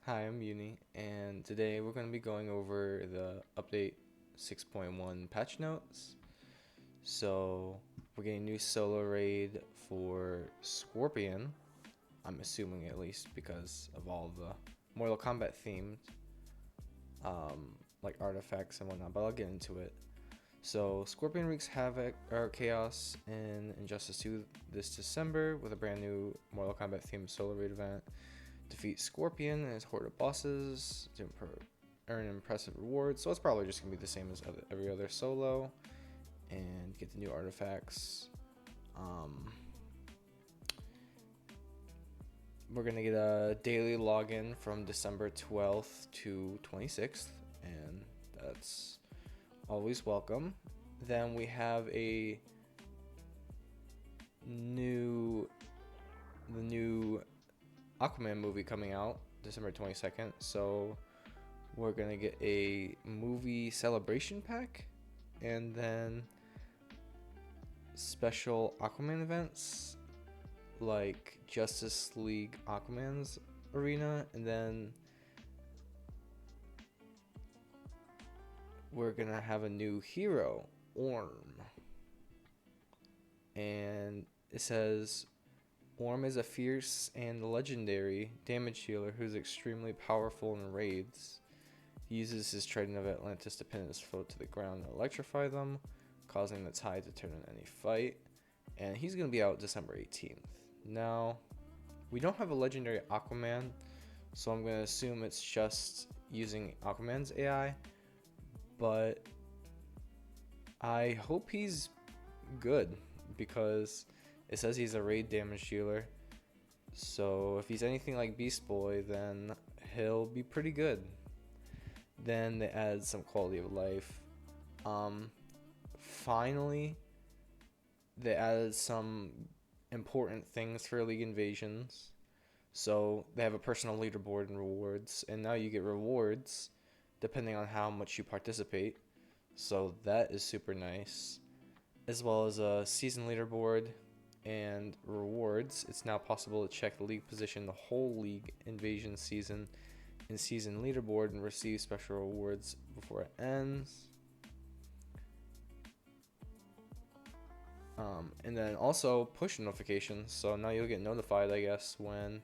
Hi, I'm Uni, and today we're going to be going over the update 6.1 patch notes. So, we're getting a new solo raid for Scorpion, I'm assuming at least because of all the Mortal Kombat themed like artifacts and whatnot, but I'll get into it. So, Scorpion wreaks havoc or chaos in Injustice 2 this December with a brand new Mortal Kombat themed solo raid event. Defeat Scorpion and his horde of bosses to earn impressive rewards. So it's probably just going to be the same as every other solo. And get the new artifacts. We're going to get a daily login from December 12th to 26th. And that's always welcome. Then we have the new Aquaman movie coming out December 22nd. So we're going to get a movie celebration pack and then special Aquaman events like Justice League Aquaman's arena, and then we're going to have a new hero, Orm. And it says Orm is a fierce and legendary damage dealer who's extremely powerful in raids. He uses his Trident of Atlantis to pin his foe to the ground and electrify them, causing the tide to turn in any fight. And he's going to be out December 18th. Now, we don't have a legendary Aquaman, so I'm going to assume it's just using Aquaman's AI. But I hope he's good because it says he's a raid damage dealer. So if he's anything like Beast Boy, then he'll be pretty good. Then they add some quality of life. Finally, they added some important things for League Invasions. So they have a personal leaderboard and rewards, and now you get rewards depending on how much you participate. So that is super nice. As well as a season leaderboard and rewards. It's now possible to check the league position the whole League Invasion season in season leaderboard and receive special rewards before it ends. And then also push notifications. So now you'll get notified, I guess, when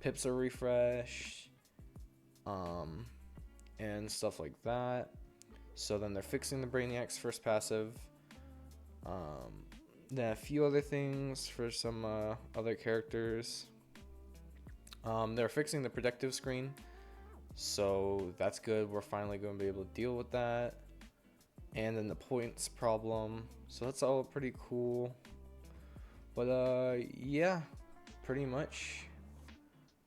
pips are refreshed, and stuff like that. So then they're fixing the Brainiac's first passive. Then a few other things for some other characters. They're fixing the protective screen, so that's good. We're finally going to be able to deal with that. And then the points problem, so that's all pretty cool. But yeah, pretty much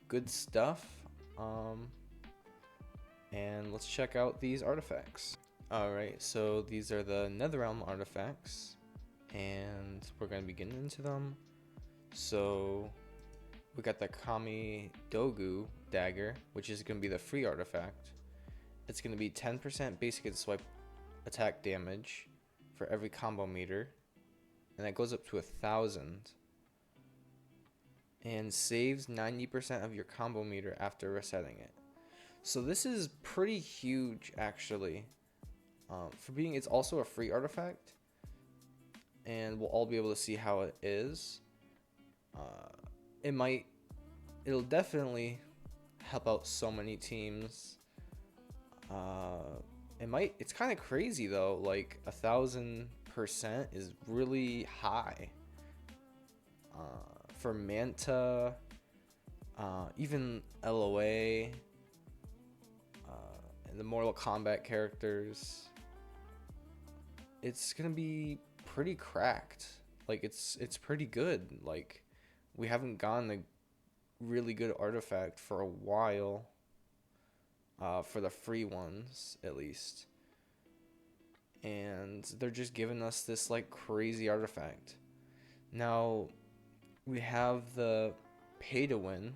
good stuff. And let's check out these artifacts. Alright, so these are the Netherrealm artifacts, and we're going to be getting into them. So we got the Kami Dogu dagger, which is going to be the free artifact. It's going to be 10% basic and swipe attack damage for every combo meter, and that goes up to 1,000, and saves 90% of your combo meter after resetting it. So this is pretty huge, actually. For being, it's also a free artifact, and we'll all be able to see how it is. It'll definitely help out so many teams. It's kind of crazy though, like 1,000% is really high. For Manta, even LOA, and the Mortal Kombat characters, it's gonna be pretty cracked. Like it's pretty good. Like we haven't gotten a really good artifact for a while. For the free ones, at least. And they're just giving us this like crazy artifact. Now we have the pay to win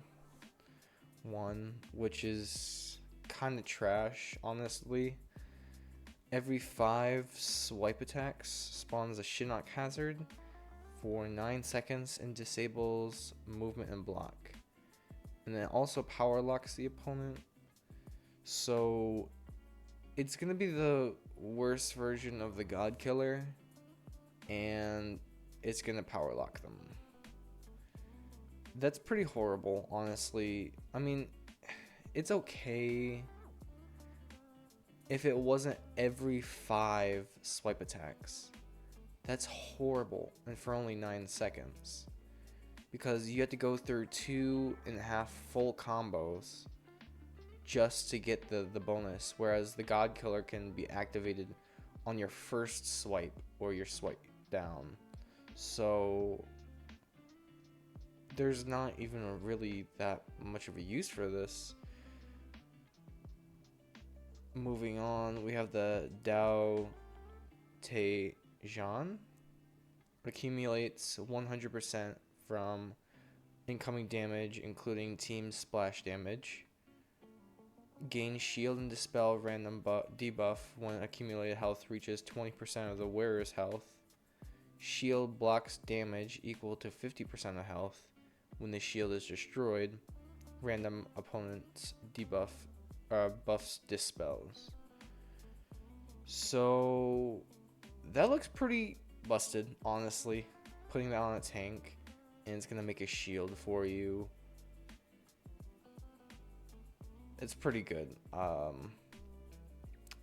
one, which is kind of trash, honestly. Every 5 swipe attacks spawns a Shinnok hazard for 9 seconds and disables movement and block. and then also power locks the opponent. So it's gonna be the worst version of the God Killer, and it's gonna power lock them. That's pretty horrible, honestly. I mean, it's okay if it wasn't every 5 swipe attacks. That's horrible, and for only 9 seconds. Because you have to go through 2.5 full combos just to get the bonus, whereas the God Killer can be activated on your first swipe or your swipe down. So there's not even really that much of a use for this. Moving on, we have the Dao Te Zhan. Accumulates 100% from incoming damage, including team splash damage. Gain shield and dispel random debuff when accumulated health reaches 20% of the wearer's health. Shield blocks damage equal to 50% of health when the shield is destroyed. Random opponent's debuff buffs dispels. So that looks pretty busted, honestly. Putting that on a tank, and it's gonna make a shield for you. It's pretty good.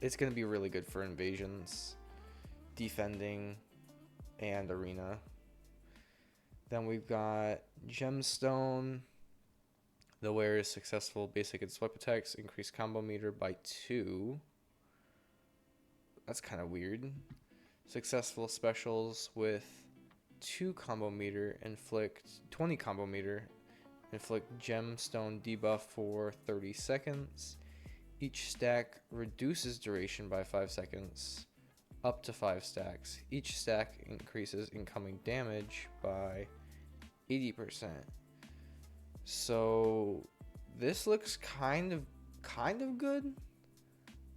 It's gonna be really good for invasions, defending, and arena. Then we've got Gemstone. The wearer's successful basic and swipe attacks increase combo meter by 2. That's kind of weird. Successful specials with 2 combo meter inflict 20 combo meter. Inflict Gemstone debuff for 30 seconds. Each stack reduces duration by 5 seconds, up to 5 stacks. Each stack increases incoming damage by 80%. So this looks kind of good.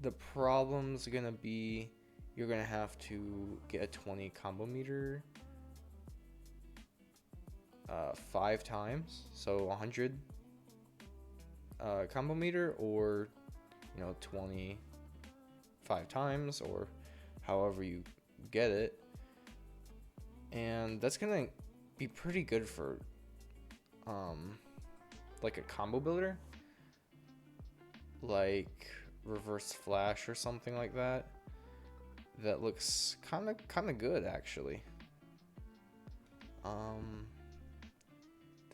The problem's gonna be you're gonna have to get a 20 combo meter 5 times, so 100 combo meter, or 25 times, or however you get it. And that's gonna be pretty good for like a combo builder, like Reverse Flash or something like that. That looks kind of good, actually.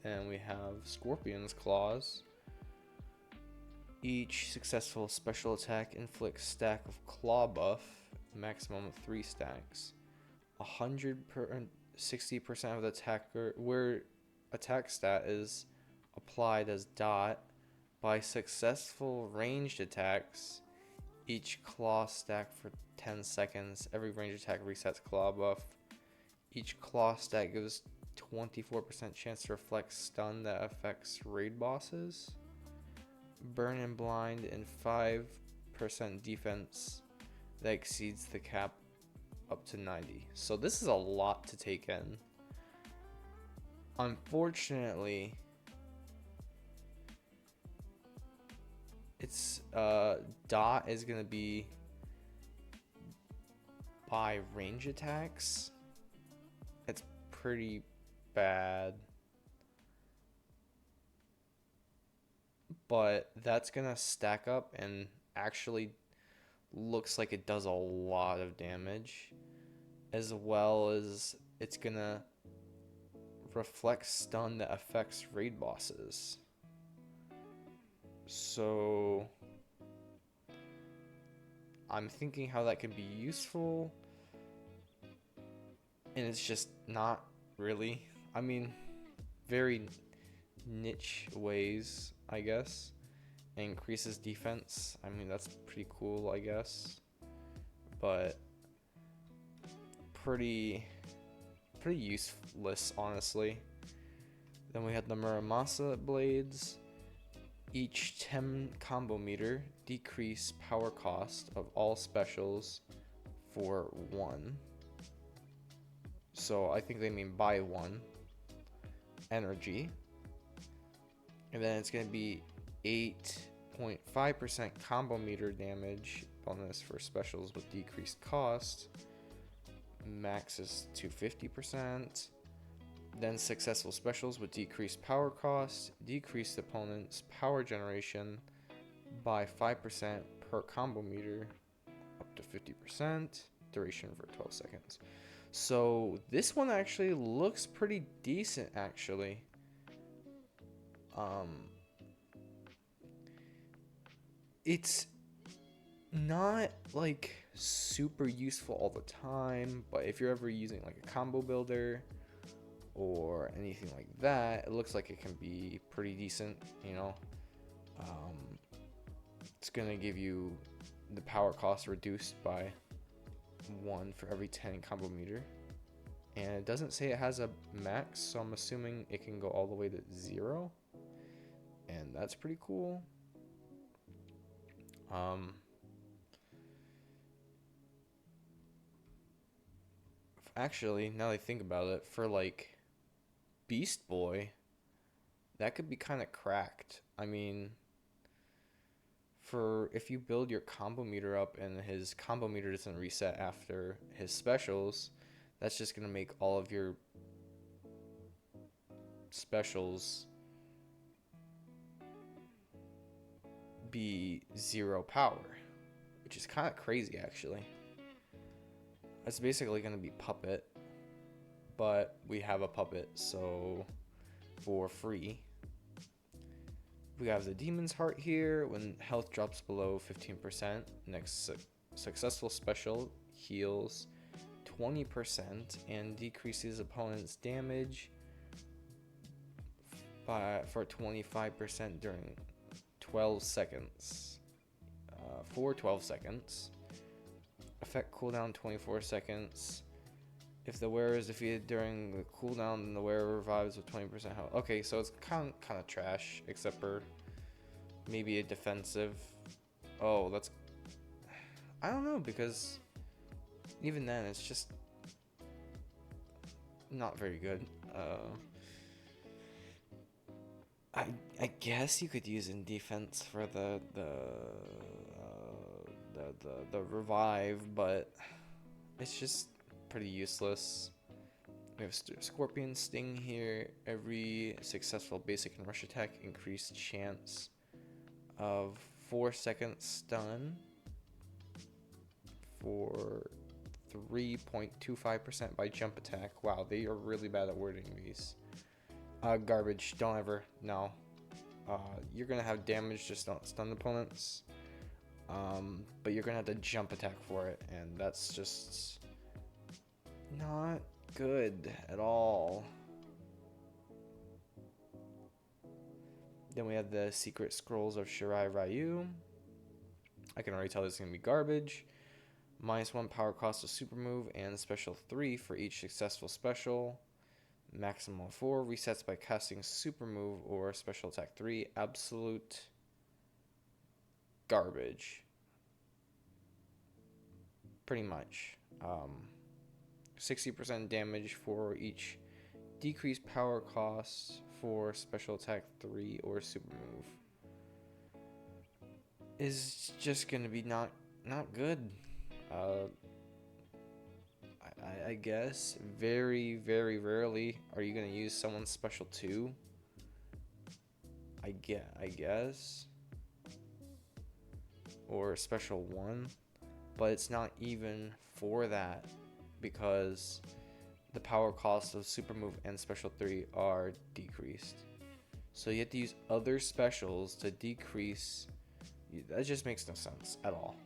Then we have Scorpion's Claws. Each successful special attack inflicts stack of claw buff, maximum of 3 stacks. 160% of the attacker, where attack stat is applied as dot by successful ranged attacks. Each claw stack for 10 seconds. Every ranged attack resets claw buff. Each claw stack gives 24% chance to reflect stun that affects raid bosses. Burn and blind, and 5% defense that exceeds the cap up to 90. So this is a lot to take in. Unfortunately, it's dot is gonna be by range attacks. It's pretty bad, but that's gonna stack up and actually looks like it does a lot of damage, as well as it's gonna reflect stun that affects raid bosses. So I'm thinking how that could be useful, and it's just not really. I mean, very niche ways, I guess. It increases defense. I mean, that's pretty cool, I guess. But pretty useless, honestly. Then we had the Muramasa blades. Each 10 combo meter decrease power cost of all specials for 1. So I think they mean by 1 energy. And then it's going to be 8.5% combo meter damage bonus for specials with decreased cost. Max is 250%. Then successful specials with decreased power cost, decreased opponent's power generation by 5% per combo meter, up to 50%, duration for 12 seconds. So this one actually looks pretty decent, actually. It's not like super useful all the time, but if you're ever using like a combo builder or anything like that, it looks like it can be pretty decent, you know. It's gonna give you the power cost reduced by 1 for every 10 combo meter, and it doesn't say it has a max, so I'm assuming it can go all the way to 0, and that's pretty cool. Actually, now that I think about it, for like Beast Boy, that could be kind of cracked. I mean, for if you build your combo meter up and his combo meter doesn't reset after his specials, that's just gonna make all of your specials be 0 power, which is kind of crazy actually. It's basically gonna be Puppet, but we have a Puppet, so for free. We have the Demon's Heart here. When health drops below 15%, next successful special heals 20% and decreases opponent's damage for 25% during 12 seconds. For 12 seconds. Effect cooldown 24 seconds. If the wearer is defeated during the cooldown, then the wearer revives with 20% health. Okay, so it's kind of trash, except for maybe a defensive. Oh, that's... I don't know, because even then, it's just not very good. I guess you could use in defense for the revive, but it's just pretty useless. We have Scorpion Sting here. Every successful basic and rush attack increased chance of 4 seconds stun for 3.25% by jump attack. Wow, they are really bad at wording these. Garbage. Don't ever. No. You're gonna have damage, just don't stun opponents. But you're gonna have to jump attack for it, and that's just not good at all. Then we have the Secret Scrolls of Shirai Ryu. I can already tell this is gonna be garbage. -1 power cost of super move and special 3 for each successful special. Maximum 4 resets by casting super move or special attack 3. Absolute garbage. Pretty much. 60% damage for each decreased power cost for special attack 3 or super move. Is just gonna be not good. I guess very, very rarely are you gonna use someone's special 2. I guess, or special 1, but it's not even for that, because the power cost of super move and special 3 are decreased. So you have to use other specials to decrease. That just makes no sense at all.